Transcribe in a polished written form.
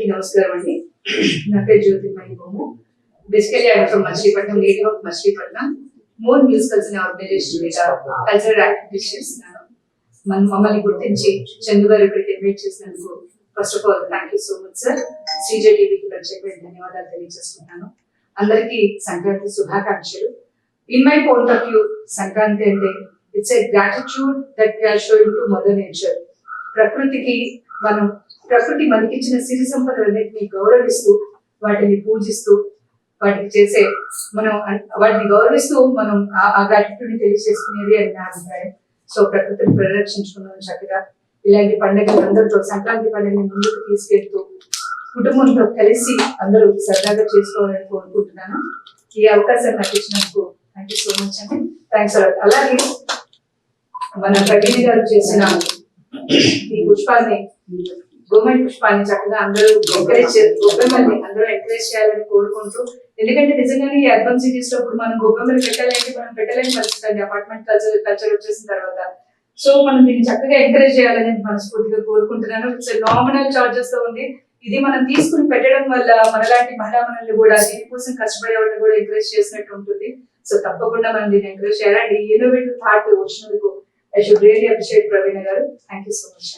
అందరికీ నమస్కారం అండి. నా పేరు Jyothirmayi Bhumu. Basically I'm from Machilipatnam, native of Machilipatnam. Moon musicals అనే ఆర్గనైజేషన్ మీద కల్చరల్ యాక్టివిటీస్ చేస్తున్నాను. మమ్మల్ని గుర్తించి చందు గారు ఇక్కడికి ఇన్వైట్ చేసినందుకు first of all thank you so much sir. శ్రీజే టీవీకి ప్రత్యేకమైన ధన్యవాదాలు తెలియజేస్తున్నాను. అందరికీ సంక్రాంతి శుభాకాంక్షలు. In my point of view, Sankranti అంటే it's a gratitude that we are showing to mother nature. ప్రకృతి మనకిచ్చిన సిరి సంపదలన్నింటినీ గౌరవిస్తూ, వాటిని పూజిస్తూ, వాటిని గౌరవిస్తూ మనం ఆ గ్రాటిట్యూడ్ ని తెలియజేసుకునేది అని నా అభిప్రాయం. సో ప్రకృతిని పరిరక్షించుకున్నాం చక్కగా. ఇలాంటి పండుగలు అందరితో సంక్రాంతి పండుగని ముందుకు తీసుకెళ్తూ కుటుంబంతో కలిసి అందరూ సరదాగా చేసుకోవాలని కోరుకుంటున్నాను. ఈ అవకాశం నాకు ఇచ్చినందుకు థ్యాంక్ యూ సో మచ్ అండి. Thanks a lot. అలాగే మన ప్రవీణ్ గారు చేసిన ఈ పుష్పాన్ని, గవర్నమెంట్ పుష్పాన్ని చక్కగా అందరూ ఎంకరేజ్ చేయాలని కోరుకుంటూ, ఎందుకంటే నిజంగానే ఈ అర్బన్ సిటీస్ లో ఇప్పుడు మనం గొప్పమ్మలు పెట్టలేని పరిస్థితి అండి, అపార్ట్మెంట్ కల్చర్ వచ్చేసిన తర్వాత. సో మనం దీన్ని చక్కగా ఎంకరేజ్ చేయాలని మనస్ఫూర్తిగా కోరుకుంటున్నాను. ఇట్స్ నామినల్ చార్జెస్ తో ఉంది. ఇది మనం తీసుకుని పెట్టడం వల్ల మనలాంటి మహిళా మనల్ని కూడా దీనికోసం కష్టపడే వాళ్ళని కూడా ఎంకరేజ్ చేసినట్టు ఉంటుంది. సో తప్పకుండా మనం దీన్ని ఎంకరేజ్ చేయాలండి. ఇన్నోవేటివ్ థాట్ వచ్చినందుకు I should really appreciate Praveen garu. Thank you so much.